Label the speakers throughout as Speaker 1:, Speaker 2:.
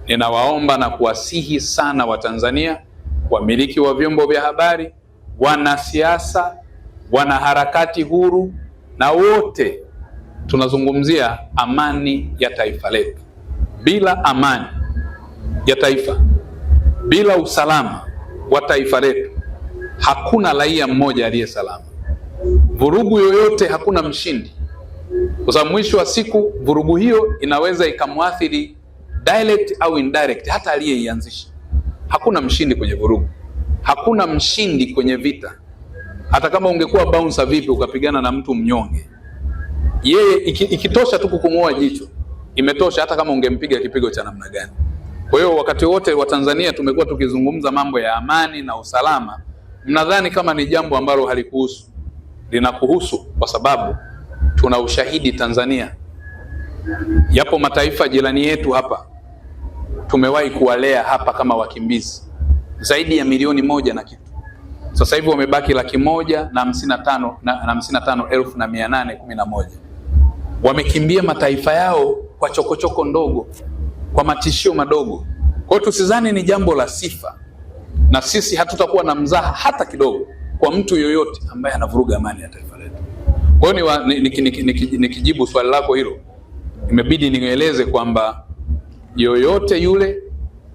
Speaker 1: Ninawaomba na kuwasihi sana Watanzania, wamiliki wa vyombo vya habari, wanasiasa, wanaharakati huru na wote, tunazungumzia amani ya taifa letu. Bila amani ya taifa, bila usalama wa taifa letu, hakuna raia mmoja aliye salama. Vurugu yoyote hakuna mshindi, kwa sababu mwisho wa siku vurugu hiyo inaweza ikamwathiri direct au indirect hata aliyeianzisha. Hakuna mshindi kwenye vurugu, hakuna mshindi kwenye vita. Hata kama ungekuwa bouncer vipi ukapigana na mtu mnyonge, yeye ikitosha tu kukung'oa jicho imetosha, hata kama ungempiga kipigo cha namna gani. Kwa hiyo wakati wote wa Tanzania tumekuwa tukizungumza mambo ya amani na usalama, mnadhani kama ni jambo ambalo halikuhusu. Linakuhusu, kwa sababu tuna ushahidi Tanzania. Yapo mataifa jirani yetu hapa tumewahi kuwalea hapa kama wakimbizi zaidi ya 1,000,000 na kitu. Sasa hivi wamebaki 1,55,811. Wamekimbia mataifa yao kwa chokochoko ndogo, kwa matishio madogo. Kwa hiyo tusizani ni jambo la sifa, na sisi hatutakuwa na mzaha hata kidogo kwa mtu yoyote ambaye anavuruga amani ya taifa letu. Kwa hiyo nikijibu swali lako hilo, imebidi nieleze kwamba yoyote yule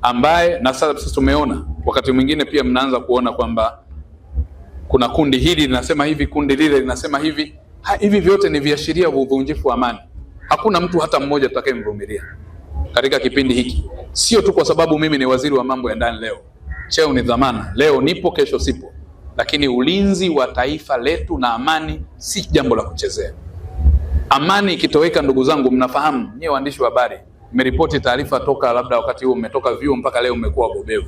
Speaker 1: ambaye, na sasa tumeona wakati mwingine pia mnaanza kuona kwamba kuna kundi hili linasema hivi, kundi lile linasema hivi. Hivi vyote ni viashiria vya uvunjifu wa amani. Hakuna mtu hata mmoja tutakayemvumilia katika kipindi hiki. Sio tu kwa sababu mimi ni waziri wa mambo ya ndani leo, cheo ni dhamana, leo nipo kesho sipo, lakini ulinzi wa taifa letu na amani si jambo la kuchezea. Amani ikitoweka, ndugu zangu, mnafahamu nyie waandishi wa habari, mmeripoti taarifa toka labda wakati huo mmetoka vyuo mpaka leo mmekuwa wabobevu.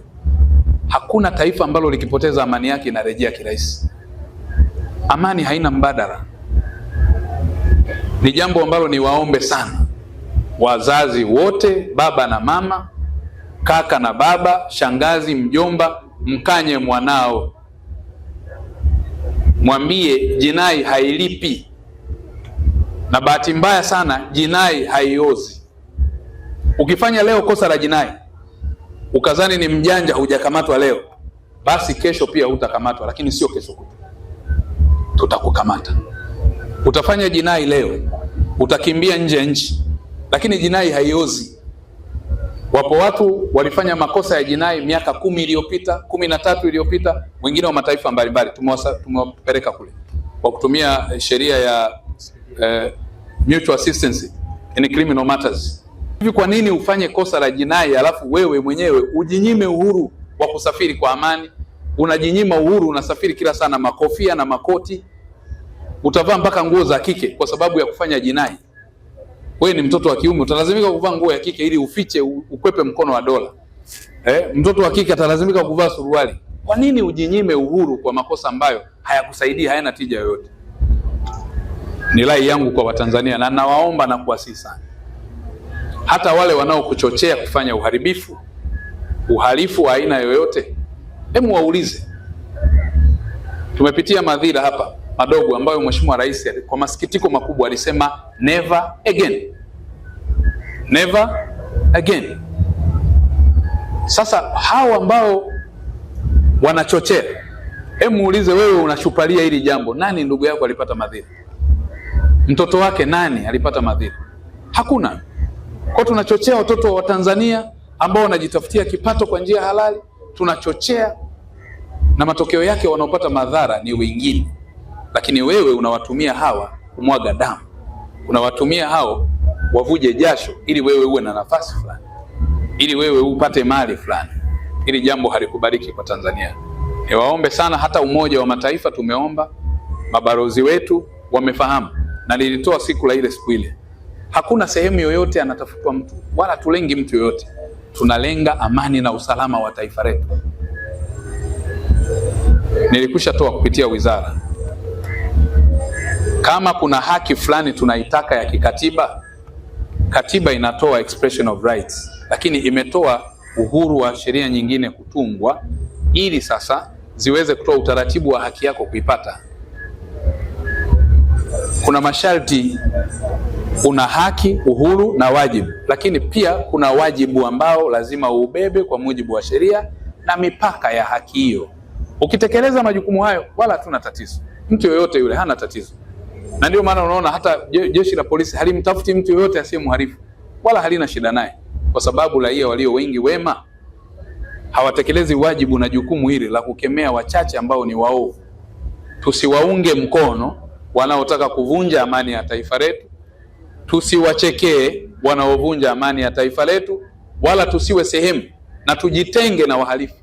Speaker 1: Hakuna taifa ambalo likipoteza amani yake inarejea kirahisi. Amani haina mbadala. Ni jambo ambalo ni waombe sana wazazi wote, baba na mama, kaka na baba, shangazi, mjomba, mkanye mwanao, mwambie jinai hailipi, na bahati mbaya sana jinai haiozi. Ukifanya leo kosa la jinai ukazani ni mjanja, hujakamatwa leo, basi kesho pia hutakamatwa, lakini sio kesho kutwa tutakukamata. Utafanya jinai leo, utakimbia nje ya nchi, lakini jinai haiozi. Wapo watu walifanya makosa ya jinai miaka 10 iliyopita, 13 iliyopita, wengine wa mataifa mbalimbali tumewapeleka kule kwa kutumia sheria ya mutual assistance in criminal matters. Hivi kwa nini ufanye kosa la jinai alafu wewe mwenyewe ujinyime uhuru wa kusafiri kwa amani? Unajinyima uhuru, unasafiri kila sana makofia na makoti, utavaa mpaka nguo za kike kwa sababu ya kufanya jinai. Wewe ni mtoto wa kiume, utalazimika kuvaa nguo ya kike ili ufiche, ukwepe mkono wa dola. Mtoto wa kike atalazimika kuvaa suruali. Kwa nini ujinyime uhuru kwa makosa ambayo hayakusaidii, hayana tija yoyote? Ni rai yangu kwa Watanzania, na nawaomba na kuwasihi sana, hata wale wanaokuchochea kufanya uhalifu wa aina yoyote, hebu waulize. Tumepitia madhira hapa madogo ambayo Mheshimiwa Rais kwa masikitiko makubwa alisema never again. Never again. Sasa hao ambao wanachochea, hebu muulize, wewe unashupalia hili jambo, nani ndugu yako alipata madhira? Mtoto wake nani alipata madhira? Hakuna. Kwa tunachochea watoto wa Tanzania ambao wanajitafutia kipato kwa njia halali, tunachochea, na matokeo yake wanaopata madhara ni wengine. Lakini wewe unawatumia hawa kumwaga damu, unawatumia hao wavuje jasho ili wewe uwe na nafasi fulani, ili wewe upate mali fulani. Hili jambo halikubaliki kwa Tanzania. Niwaombe sana, hata Umoja wa Mataifa tumeomba, mabalozi wetu wamefahamu, na nilitoa siku ile. Hakuna sehemu yoyote anatafutwa mtu, wala tulengi mtu yoyote. Tunalenga amani na usalama wa taifa letu. Nilikusha toa kupitia wizara, kama kuna haki fulani tunaitaka ya kikatiba, katiba inatoa expression of rights, lakini imetoa uhuru wa sheria nyingine kutungwa ili sasa ziweze kutoa utaratibu wa haki yako kuipata. Kuna masharti Kuna haki, uhuru na wajibu, lakini pia kuna wajibu ambao lazima uubebe kwa mujibu wa sheria na mipaka ya haki hiyo. Ukitekeleza majukumu hayo, wala hatuna tatizo, mtu yoyote yule hana tatizo. Na ndio maana unaona hata jeshi la polisi halimtafuti mtu yoyote asiye mhalifu, wala halina shida naye, kwa sababu raia walio wengi wema hawatekelezi wajibu na jukumu hili la kukemea wachache ambao ni waovu. Tusiwaunge mkono wanaotaka kuvunja amani ya taifa letu, tusiwachekee wanaovunja amani ya taifa letu, wala tusiwe sehemu na tujitenge na wahalifu.